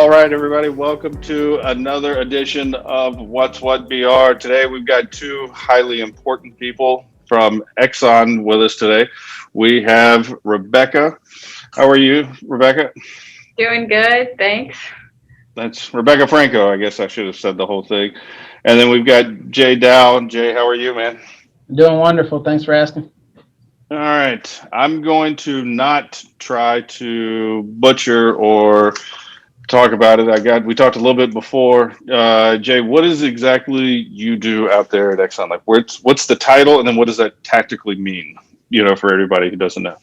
All right, everybody, welcome to another edition of What's What BR. Today, we've got two highly important people from Exxon with us today. We have Rebecca. How are you, Rebecca? Doing good, thanks. That's Rebecca Franco. I guess I should have said the whole thing. And then we've got J.Dow. Jay, how are you, man? Doing wonderful. Thanks for asking. All right. I'm going to not try to butcher or talk about it. We talked a little bit before. Jay, what is exactly you do out there at Exxon? Like, what's the title, and then what does that tactically mean? For everybody who doesn't know.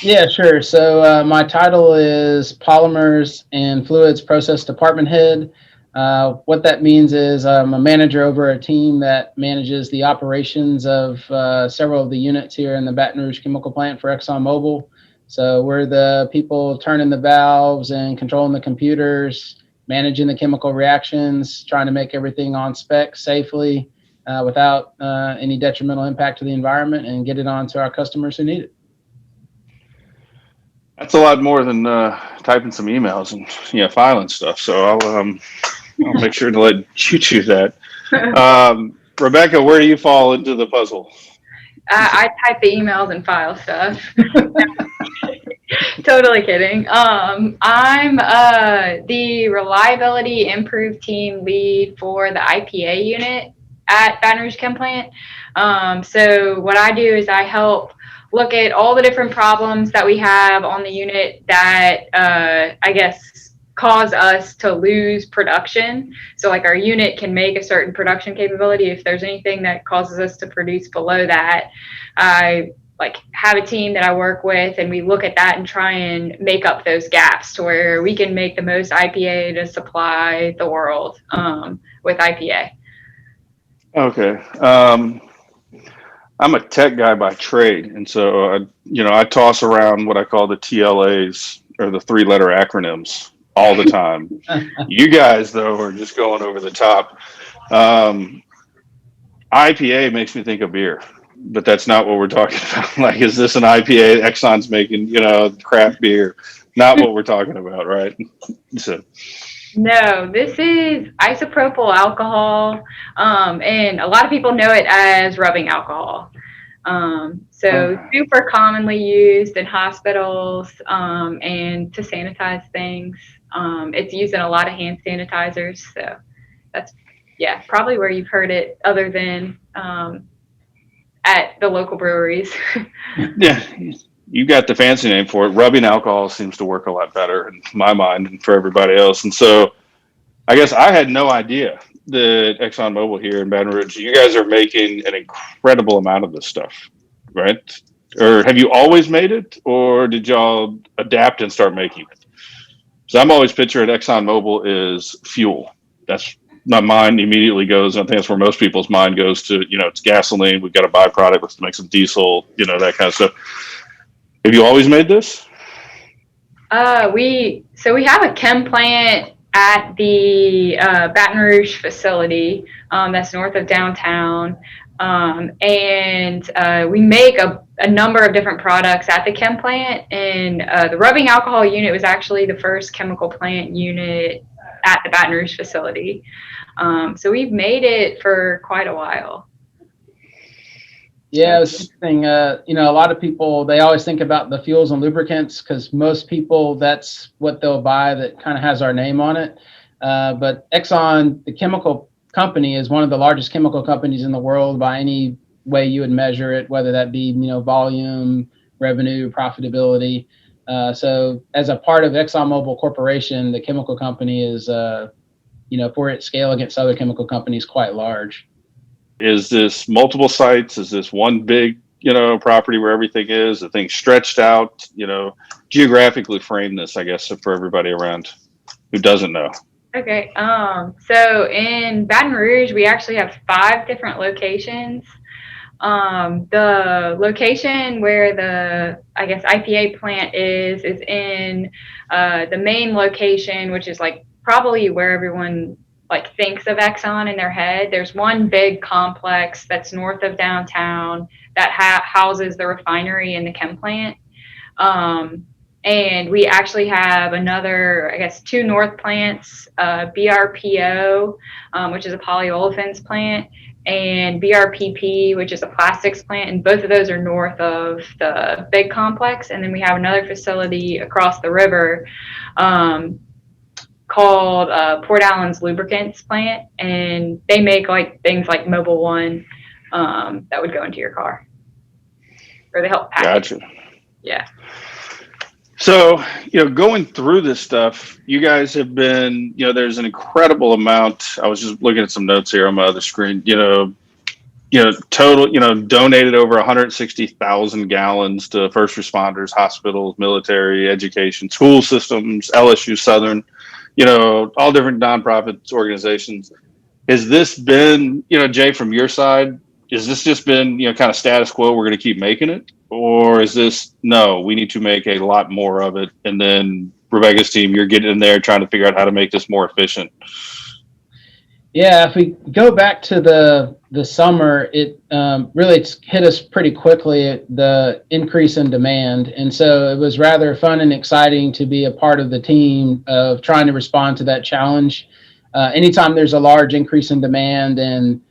Yeah, sure. So my title is Polymers and Fluids Process Department Head. What that means is I'm a manager over a team that manages the operations of several of the units here in the Baton Rouge chemical plant for Exxonmobil. So we're the people turning the valves and controlling the computers, managing the chemical reactions, trying to make everything on spec safely without any detrimental impact to the environment, and get it on to our customers who need it. That's a lot more than typing some emails and filing stuff. So I'll make sure to let you do that. Rebecca, where do you fall into the puzzle? I type the emails and file stuff. Totally kidding. I'm the reliability improve team lead for the IPA unit at Baton Rouge Chem Plant. So what I do is I help look at all the different problems that we have on the unit that I guess cause us to lose production. So like our unit can make a certain production capability. If there's anything that causes us to produce below that, I like have a team that I work with, and we look at that and try and make up those gaps to where we can make the most IPA to supply the world with IPA. Okay. I'm a tech guy by trade, and so I toss around what I call the TLAs, or the three-letter acronyms, all the time. You guys, though, are just going over the top. IPA makes me think of beer, but that's not what we're talking about. Like, is this an IPA Exxon's making, craft beer? Not what we're talking about, right? So. No, this is isopropyl alcohol, and a lot of people know it as rubbing alcohol. So super commonly used in hospitals and to sanitize things. It's used in a lot of hand sanitizers. So that's, probably where you've heard it other than at the local breweries. Yeah, you got the fancy name for it. Rubbing alcohol seems to work a lot better in my mind and for everybody else. And so I guess I had no idea that ExxonMobil here in Baton Rouge, you guys are making an incredible amount of this stuff, right? Or have you always made it, or did y'all adapt and start making it? So I'm always picturing ExxonMobil is fuel. That's my mind immediately goes, and I think that's where most people's mind goes to, it's gasoline. We've got a byproduct. Let's make some diesel, that kind of stuff. Have you always made this? We have a chem plant at the Baton Rouge facility that's north of downtown. And we make a number of different products at the chem plant. And the rubbing alcohol unit was actually the first chemical plant unit at the Baton Rouge facility. So we've made it for quite a while. Yeah, it's interesting. A lot of people, they always think about the fuels and lubricants because most people, that's what they'll buy that kind of has our name on it. But Exxon, the chemical company, is one of the largest chemical companies in the world by any way you would measure it, whether that be, volume, revenue, profitability. So as a part of ExxonMobil Corporation, the chemical company is, for its scale against other chemical companies, quite large. Is this multiple sites? Is this one big, property where everything is? The thing stretched out, geographically frame this, I guess, for everybody around who doesn't know. Okay. So in Baton Rouge, we actually have 5 different locations. The location where the, I guess, IPA plant is in the main location, which is like probably where everyone like thinks of Exxon in their head. There's one big complex that's north of downtown that houses the refinery and the chem plant. And we actually have another, I guess, 2 north plants, BRPO, which is a polyolefins plant, and BRPP, which is a plastics plant. And both of those are north of the big complex. And then we have another facility across the river called Port Allen's Lubricants plant. And they make like things like Mobil 1 that would go into your car. Or they help package. Gotcha. Yeah. So, going through this stuff, you guys have been, there's an incredible amount. I was just looking at some notes here on my other screen, total, donated over 160,000 gallons to first responders, hospitals, military, education, school systems, LSU Southern, all different nonprofits, organizations. Has this been, Jay, from your side, has this just been, kind of status quo? We're going to keep making it? Or is this, no, we need to make a lot more of it? And then Rebecca's team, you're getting in there trying to figure out how to make this more efficient. Yeah, if we go back to the summer, it really hit us pretty quickly, the increase in demand. And so it was rather fun and exciting to be a part of the team of trying to respond to that challenge. Anytime there's a large increase in demand, and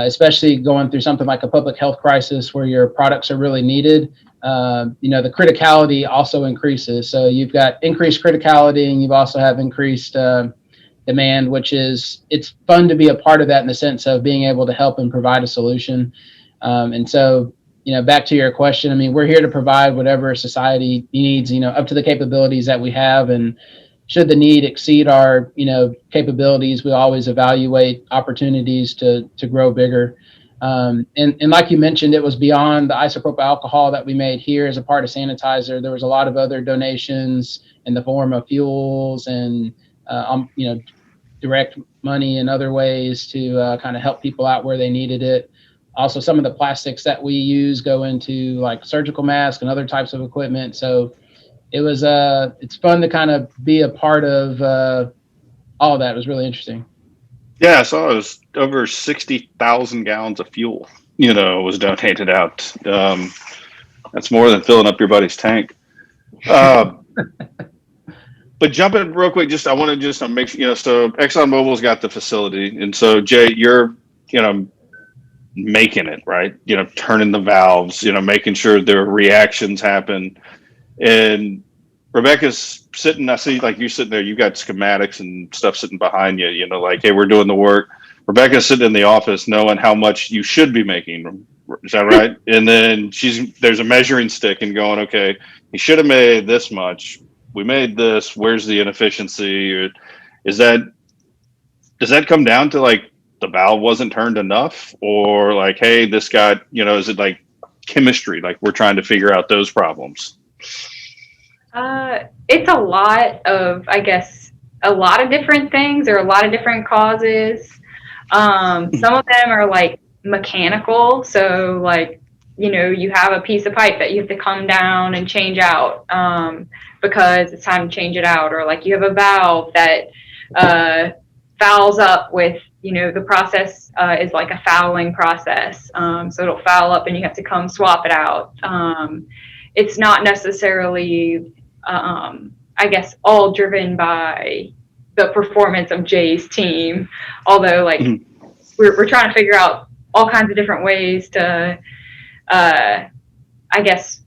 especially going through something like a public health crisis where your products are really needed, the criticality also increases. So you've got increased criticality, and you've also have increased demand, which is, it's fun to be a part of that in the sense of being able to help and provide a solution. And so, back to your question, I mean, we're here to provide whatever society needs, up to the capabilities that we have. And should the need exceed our, capabilities, we always evaluate opportunities to grow bigger. And like you mentioned, it was beyond the isopropyl alcohol that we made here as a part of sanitizer. There was a lot of other donations in the form of fuels and, direct money and other ways to kind of help people out where they needed it. Also, some of the plastics that we use go into like surgical masks and other types of equipment. So it was, it's fun to kind of be a part of all of that. It was really interesting. Yeah, I saw it was over 60,000 gallons of fuel, was donated out. That's more than filling up your buddy's tank. But jumping real quick, I want to just make sure, so ExxonMobil's got the facility. And so, Jay, you're, making it, right? Turning the valves, making sure their reactions happen. And Rebecca's sitting, I see like you sitting there, you got schematics and stuff sitting behind you, like, hey, we're doing the work. Rebecca's sitting in the office knowing how much you should be making. Is that right? And then there's a measuring stick and going, okay, you should have made this much. We made this. Where's the inefficiency? Does that come down to like the valve wasn't turned enough, or like, hey, this got, is it like chemistry? Like we're trying to figure out those problems. It's a lot of, I guess, a lot of different things or a lot of different causes. Some of them are like mechanical. So like, you have a piece of pipe that you have to come down and change out because it's time to change it out. Or like you have a valve that fouls up with, the process is like a fouling process. So it'll foul up and you have to come swap it out. It's not necessarily, I guess, all driven by the performance of Jay's team. Although like we're trying to figure out all kinds of different ways to, I guess,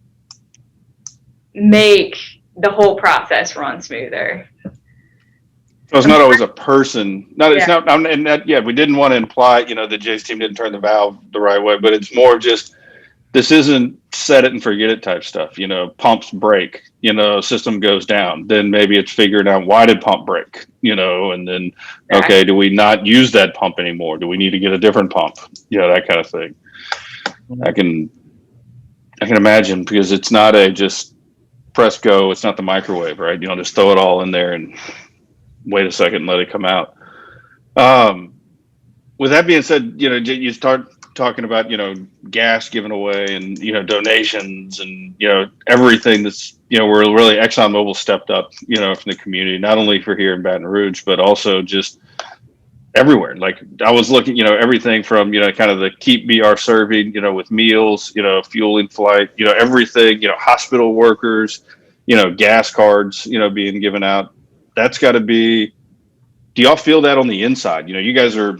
make the whole process run smoother. So it's not always a person. It's not, and that, we didn't want to imply, that Jay's team didn't turn the valve the right way, but it's more just, this isn't set it and forget it type stuff. Pumps break, system goes down. Then maybe it's figuring out why did pump break, and then, okay, do we not use that pump anymore? Do we need to get a different pump? That kind of thing. I can imagine, because it's not a just press go. It's not the microwave, right? Just throw it all in there and wait a second and let it come out. With that being said, you start talking about, gas given away and, donations and, everything that's, we're really ExxonMobil stepped up, from the community, not only for here in Baton Rouge, but also just everywhere. Like I was looking, everything from, kind of the keep BR serving, with meals, fueling flight, everything, hospital workers, gas cards, being given out. That's got to be. Do y'all feel that on the inside? You guys are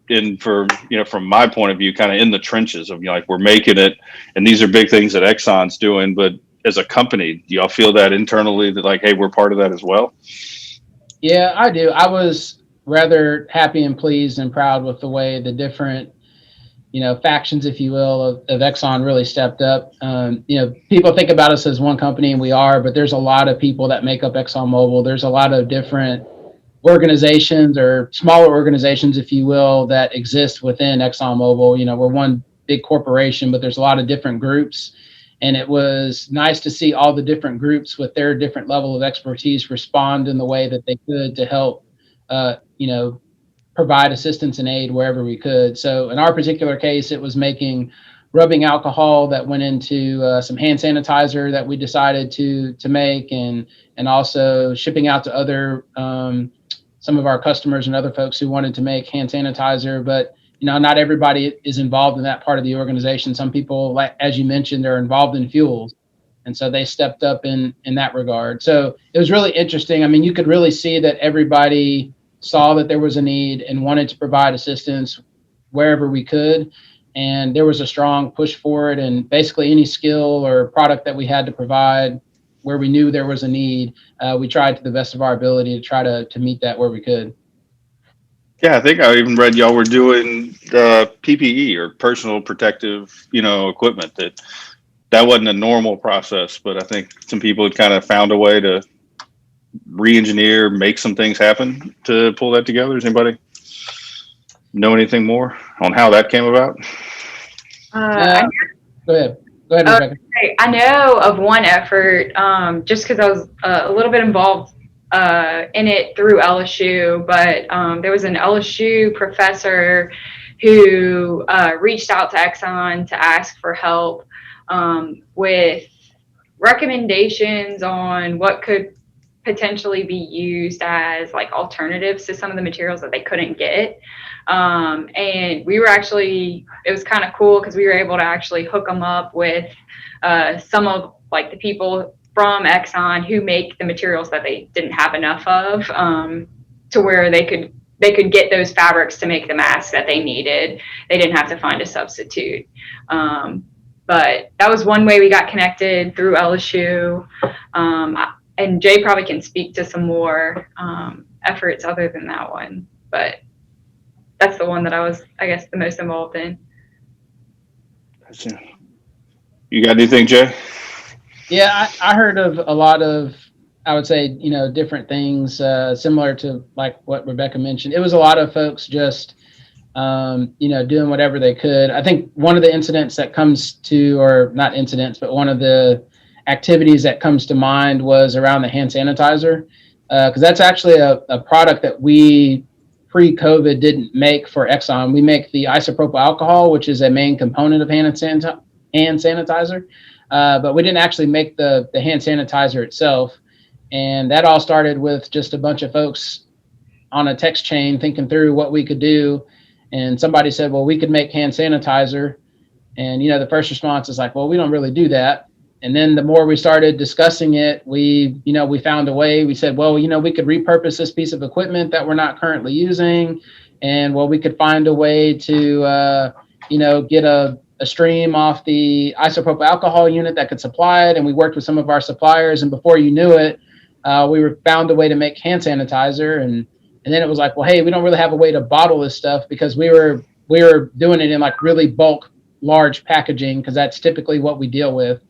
from my point of view, kind of in the trenches of, like, we're making it, and these are big things that Exxon's doing. But as a company, do y'all feel that internally that, like, hey, we're part of that as well? Yeah, I do. I was rather happy and pleased and proud with the way the different, factions, if you will, of Exxon really stepped up. People think about us as one company, and we are, but there's a lot of people that make up Exxonmobil. There's a lot of different organizations or smaller organizations, if you will, that exist within ExxonMobil. We're one big corporation, but there's a lot of different groups. And it was nice to see all the different groups with their different level of expertise respond in the way that they could to help, provide assistance and aid wherever we could. So in our particular case, it was making rubbing alcohol that went into some hand sanitizer that we decided to make, and also shipping out to other some of our customers and other folks who wanted to make hand sanitizer. But not everybody is involved in that part of the organization. Some people, like as you mentioned, are involved in fuels, and so they stepped up in that regard. So it was really interesting. I mean, you could really see that everybody saw that there was a need and wanted to provide assistance wherever we could. And there was a strong push for it. And basically any skill or product that we had to provide where we knew there was a need, we tried to the best of our ability to try to meet that where we could. Yeah, I think I even read y'all were doing PPE, or personal protective, equipment. That wasn't a normal process, but I think some people had kind of found a way to re-engineer, make some things happen to pull that together. Does anybody know anything more on how that came about? Go ahead, Rebecca. I know of one effort, just because I was a little bit involved in it through LSU, but there was an LSU professor who reached out to Exxon to ask for help with recommendations on what could potentially be used as like alternatives to some of the materials that they couldn't get. And we were actually, it was kind of cool because we were able to actually hook them up with some of like the people from Exxon who make the materials that they didn't have enough of, to where they could get those fabrics to make the masks that they needed. They didn't have to find a substitute. But that was one way we got connected through LSU. And Jay probably can speak to some more efforts other than that one. But that's the one that I was, I guess, the most involved in. You got anything, Jay? Yeah, I heard of a lot of, I would say, different things similar to like what Rebecca mentioned. It was a lot of folks just, doing whatever they could. I think one of the incidents that comes to, or not incidents, but one of the activities that comes to mind was around the hand sanitizer, because that's actually a product that we pre-COVID didn't make for Exxon. We make the isopropyl alcohol, which is a main component of hand sanitizer, but we didn't actually make the hand sanitizer itself. And that all started with just a bunch of folks on a text chain thinking through what we could do. And somebody said, well, we could make hand sanitizer. And, the first response is like, well, we don't really do that. And then the more we started discussing it, we found a way. We said, well, we could repurpose this piece of equipment that we're not currently using. And well, we could find a way to, get a stream off the isopropyl alcohol unit that could supply it. And we worked with some of our suppliers. And before you knew it, we found a way to make hand sanitizer. And then it was like, well, hey, we don't really have a way to bottle this stuff, because we were doing it in like really bulk, large packaging, because that's typically what we deal with.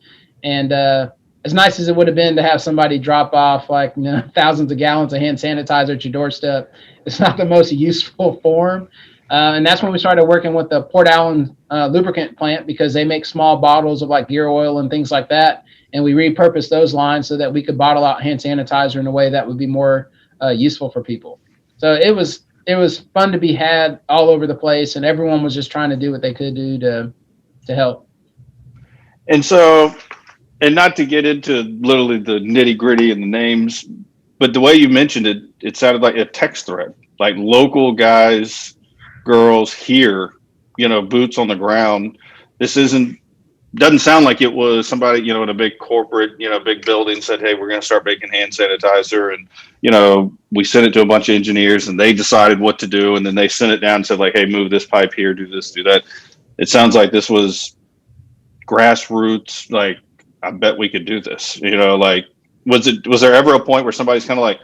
And as nice as it would have been to have somebody drop off like thousands of gallons of hand sanitizer at your doorstep, it's not the most useful form. And that's when we started working with the Port Allen lubricant plant, because they make small bottles of like gear oil and things like that. And we repurposed those lines so that we could bottle out hand sanitizer in a way that would be more useful for people. So it was fun to be had all over the place, and everyone was just trying to do what they could do to help. And so, and not to get into literally the nitty gritty and the names, but the way you mentioned it, it sounded like a text thread, like local guys, girls here, boots on the ground. This isn't doesn't sound like it was somebody, you know, in a big corporate, you know, big building said, hey, we're going to start making hand sanitizer. And, you know, we sent it to a bunch of engineers and they decided what to do. And then they sent it down and said, like, hey, move this pipe here, do this, do that. It sounds like this was grassroots. Like, I bet we could do this, you know, like, was there ever a point where somebody's kind of like,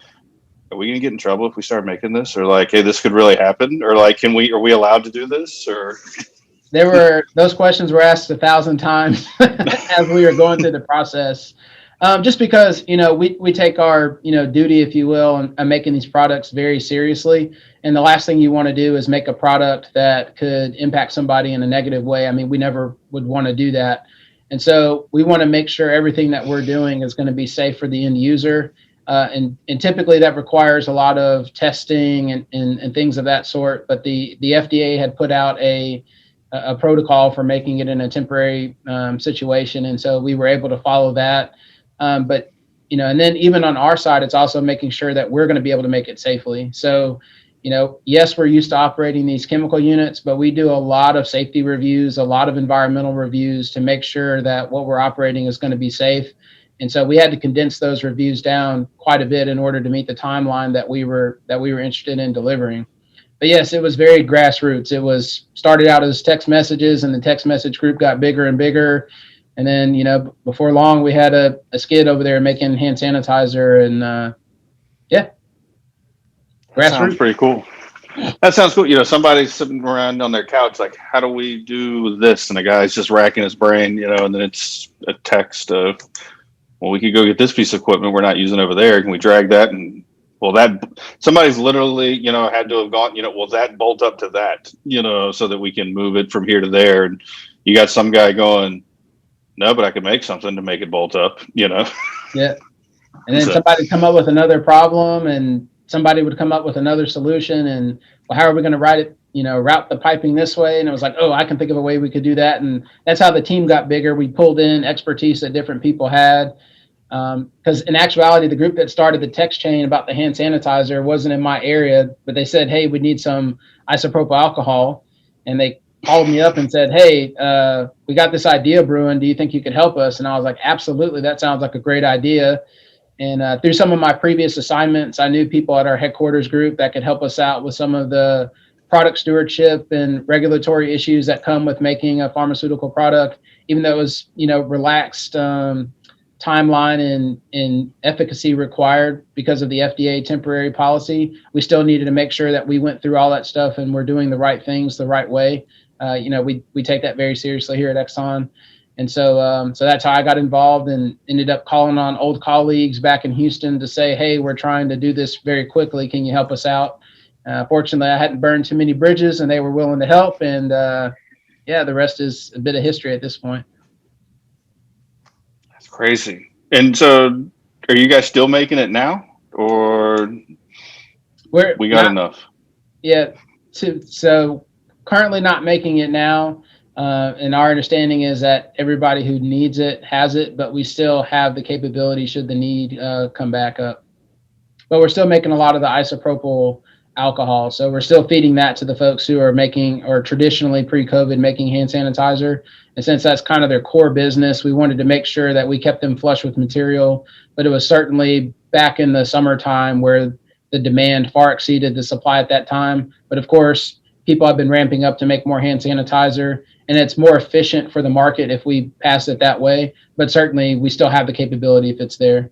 are we going to get in trouble if we start making this? Or like, hey, this could really happen? Or like, are we allowed to do this? Or Those questions were asked 1,000 times as we were going through the process. Just because, you know, we take our, you know, duty, if you will, and making these products very seriously. And the last thing you want to do is make a product that could impact somebody in a negative way. I mean, we never would want to do that. And so we want to make sure everything that we're doing is going to be safe for the end user. And typically that requires a lot of testing and things of that sort. But the FDA had put out a protocol for making it in a temporary situation. And so we were able to follow that. But, you know, and then even on our side, it's also making sure that we're going to be able to make it safely. So, you know, yes, we're used to operating these chemical units, but we do a lot of safety reviews, a lot of environmental reviews to make sure that what we're operating is going to be safe. And so we had to condense those reviews down quite a bit in order to meet the timeline that we were interested in delivering. But yes, it was very grassroots. It was started out as text messages, and the text message group got bigger and bigger. And then, you know, before long, we had a skid over there making hand sanitizer, and yeah. That sounds pretty cool. That sounds cool. You know, somebody's sitting around on their couch, like, how do we do this? And the guy's just racking his brain, you know, and then it's a text of, well, we could go get this piece of equipment we're not using over there. Can we drag that? And well, that somebody's literally, you know, had to have gone, you know, well, that bolt up to that, you know, so that we can move it from here to there. And you got some guy going, no, but I could make something to make it bolt up, you know? Yeah. And then somebody come up with another problem, and somebody would come up with another solution. And well, how are we going to route the piping this way? And it was like, oh, I can think of a way we could do that. And that's how the team got bigger. We pulled in expertise that different people had. Because in actuality, the group that started the text chain about the hand sanitizer wasn't in my area, but they said, hey, we need some isopropyl alcohol. And they called me up and said, hey, we got this idea brewing. Do you think you could help us? And I was like, absolutely. That sounds like a great idea. And through some of my previous assignments, I knew people at our headquarters group that could help us out with some of the product stewardship and regulatory issues that come with making a pharmaceutical product, even though it was, you know, relaxed timeline and efficacy required because of the FDA temporary policy. We still needed to make sure that we went through all that stuff and we're doing the right things the right way. You know, we take that very seriously here at Exxon. And so that's how I got involved, and ended up calling on old colleagues back in Houston to say, hey, we're trying to do this very quickly. Can you help us out? Fortunately, I hadn't burned too many bridges, and they were willing to help. And yeah, the rest is a bit of history at this point. That's crazy. And so are you guys still making it now, or we got enough? Yeah. So currently not making it now. And our understanding is that everybody who needs it has it, but we still have the capability should the need come back up. But we're still making a lot of the isopropyl alcohol. So we're still feeding that to the folks who are making, or traditionally pre-COVID, making hand sanitizer. And since that's kind of their core business, we wanted to make sure that we kept them flush with material. But it was certainly back in the summertime where the demand far exceeded the supply at that time. But of course, people have been ramping up to make more hand sanitizer, and it's more efficient for the market if we pass it that way. But certainly we still have the capability if it's there.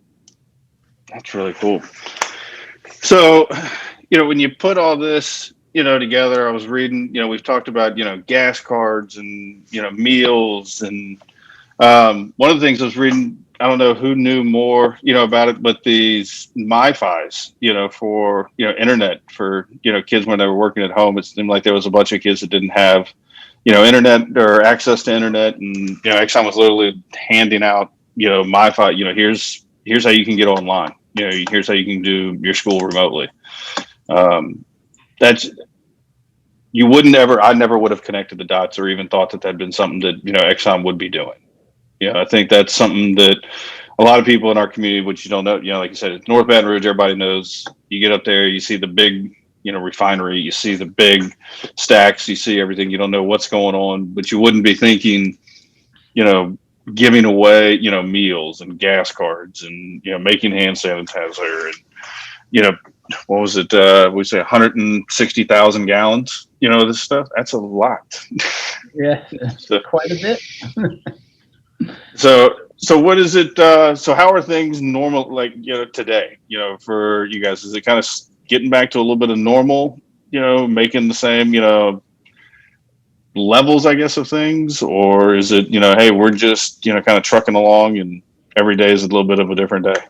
That's really cool. So, you know, when you put all this, you know, together, I was reading, you know, we've talked about, you know, gas cards and, you know, meals. And one of the things I was reading, I don't know who knew more, you know, about it, but these MiFis, you know, for, you know, internet for, you know, kids when they were working at home. It seemed like there was a bunch of kids that didn't have, you know, internet or access to internet. And, you know, Exxon was literally handing out, you know, MiFi, you know, here's how you can get online. You know, here's how you can do your school remotely. That's, you wouldn't ever, I never would have connected the dots or even thought that that'd been something that, you know, Exxon would be doing. You know, I think that's something that a lot of people in our community, which you don't know, you know, like you said, it's North Baton Rouge, everybody knows. You get up there, you see the big, you know, refinery, you see the big stacks, you see everything, you don't know what's going on, but you wouldn't be thinking, giving away, meals and gas cards and, making hand sanitizer and, what was it? We say 160,000 gallons, this stuff. That's a lot. Yeah, So, quite a bit. so what is it? So how are things normal, like, today, for you guys? Is it kind of getting back to a little bit of normal, making the same, levels, I guess, of things? Or is it, hey, we're just, kind of trucking along and every day is a little bit of a different day?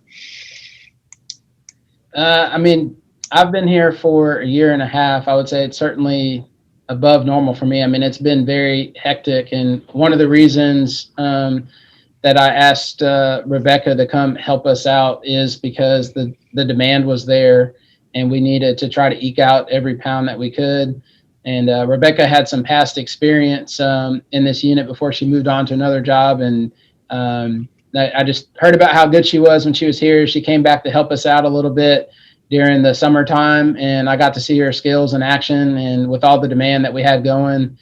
I mean, I've been here for a year and a half. I would say it's certainly above normal for me. I mean, it's been very hectic. And one of the reasons that I asked Rebecca to come help us out is because the demand was there and we needed to try to eke out every pound that we could. And Rebecca had some past experience in this unit before she moved on to another job. And I just heard about how good she was when she was here. She came back to help us out a little bit during the summertime, and I got to see her skills in action. And with all the demand that we had going,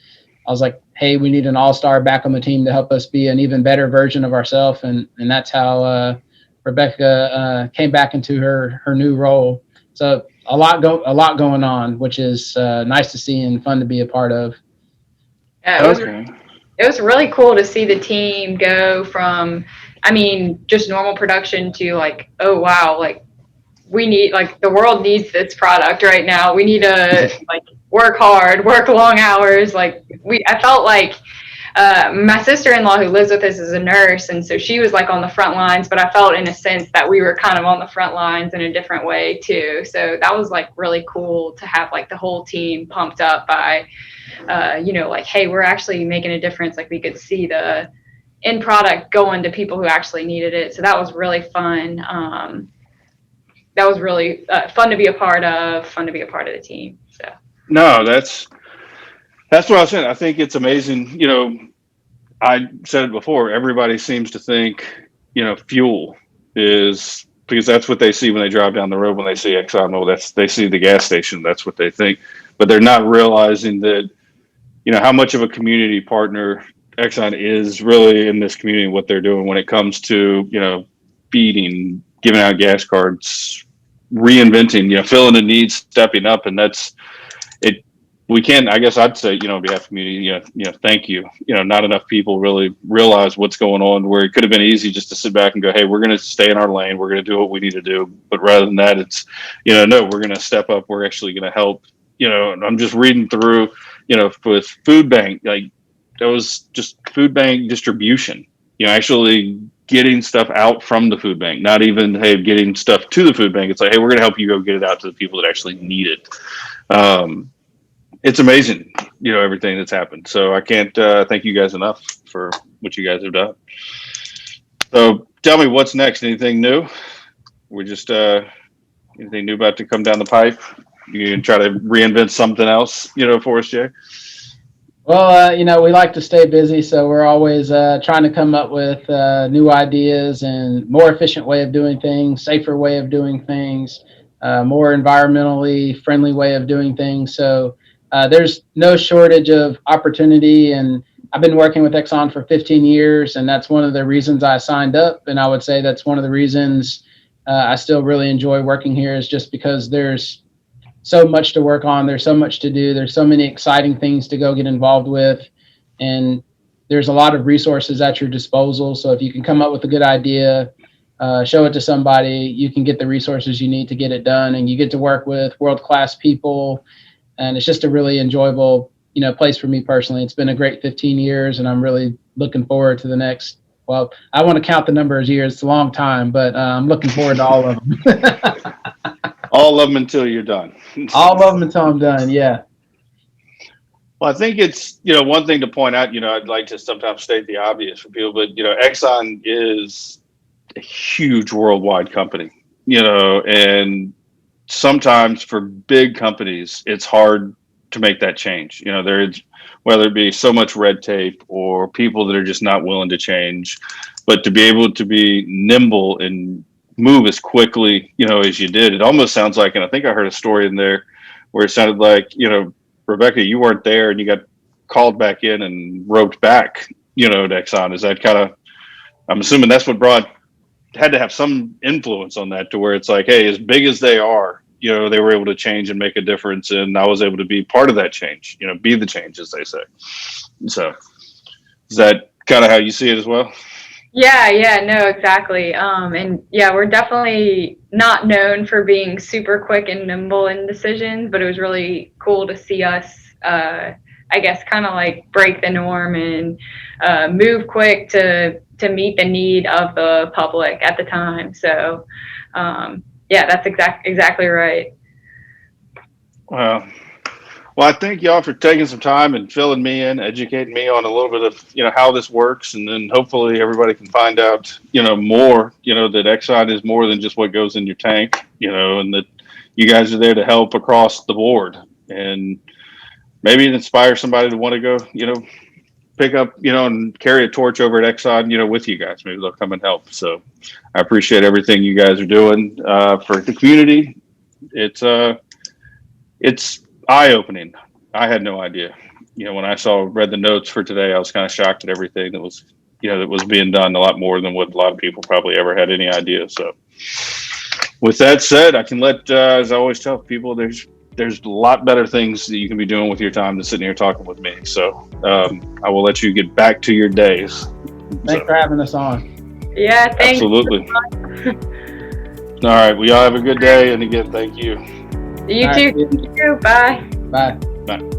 I was like, hey, we need an all-star back on the team to help us be an even better version of ourselves. And that's how Rebecca came back into her new role. So a lot going on, which is nice to see and fun to be a part of. Yeah, it was really cool to see the team go from, I mean, just normal production to like, oh wow, like we need, like, the world needs this product right now. We need to like work hard, work long hours. Like I felt like my sister-in-law who lives with us is a nurse, and so she was like on the front lines, but I felt in a sense that we were kind of on the front lines in a different way too. So that was like really cool to have like the whole team pumped up by like, hey, we're actually making a difference. Like we could see the end product going to people who actually needed it. So that was really fun. That was really fun to be a part of the team. So No, that's what I was saying. I think it's amazing. I said it before. Everybody seems to think, fuel is, because that's what they see when they drive down the road. When they see Exxonmobil, they see the gas station. That's what they think, but they're not realizing that, how much of a community partner Exxon is really in this community. What they're doing when it comes to, feeding, giving out gas cards, reinventing, filling the needs, stepping up, and that's it. We can, I guess I'd say, on behalf of the community, thank you. Not enough people really realize what's going on, where it could have been easy just to sit back and go, hey, we're going to stay in our lane. We're going to do what we need to do. But rather than that, it's, no, we're going to step up. We're actually going to help, and I'm just reading through, with food bank, like that was just food bank distribution, actually getting stuff out from the food bank, not even, hey, getting stuff to the food bank. It's like, hey, we're going to help you go get it out to the people that actually need it. It's amazing, everything that's happened. So I can't thank you guys enough for what you guys have done. So tell me, what's next? Anything new? We're just anything new about to come down the pipe? You can try to reinvent something else, for us, Jay? Well, we like to stay busy, so we're always trying to come up with new ideas and more efficient way of doing things, safer way of doing things, more environmentally friendly way of doing things. So there's no shortage of opportunity, and I've been working with Exxon for 15 years, and that's one of the reasons I signed up. And I would say that's one of the reasons I still really enjoy working here, is just because there's so much to work on. There's so much to do. There's so many exciting things to go get involved with. And there's a lot of resources at your disposal. So if you can come up with a good idea, show it to somebody, you can get the resources you need to get it done. And you get to work with world-class people. And it's just a really enjoyable, place for me personally. It's been a great 15 years, and I'm really looking forward to the next. Well, I want to count the number of years. It's a long time, but I'm looking forward to all of them. All of them until you're done. All of them until I'm done. Yeah. Well, I think it's, one thing to point out, I'd like to sometimes state the obvious for people, but, Exxon is a huge worldwide company, and sometimes for big companies, it's hard to make that change. There's, whether it be so much red tape or people that are just not willing to change, but to be able to be nimble and move as quickly, as you did. It almost sounds like, and I think I heard a story in there where it sounded like, Rebecca, you weren't there and you got called back in and roped back, at Exxon? Is that kind of, I'm assuming that's what had to have some influence on that, to where it's like, hey, as big as they are, they were able to change and make a difference. And I was able to be part of that change, be the change, as they say. So is that kind of how you see it as well? Yeah, no, exactly. And yeah, we're definitely not known for being super quick and nimble in decisions, but it was really cool to see us, I guess, kind of like break the norm and move quick to meet the need of the public at the time. So, yeah, that's exactly right. Well, I thank y'all for taking some time and filling me in, educating me on a little bit of, how this works. And then hopefully everybody can find out, more, that Exxon is more than just what goes in your tank, and that you guys are there to help across the board, and maybe it inspires somebody to want to go, pick up, and carry a torch over at Exxon, with you guys. Maybe they'll come and help. So I appreciate everything you guys are doing for the community. It's eye-opening. I had no idea. When I read the notes for today, I was kind of shocked at everything that was, that was being done, a lot more than what a lot of people probably ever had any idea. So with that said, I can let, as I always tell people, there's a lot better things that you can be doing with your time than sitting here talking with me. So I will let you get back to your days. Thanks for having us on. Yeah, thanks. Absolutely. All right. Well, y'all have a good day. And again, thank you. You too. Bye. Bye. Bye.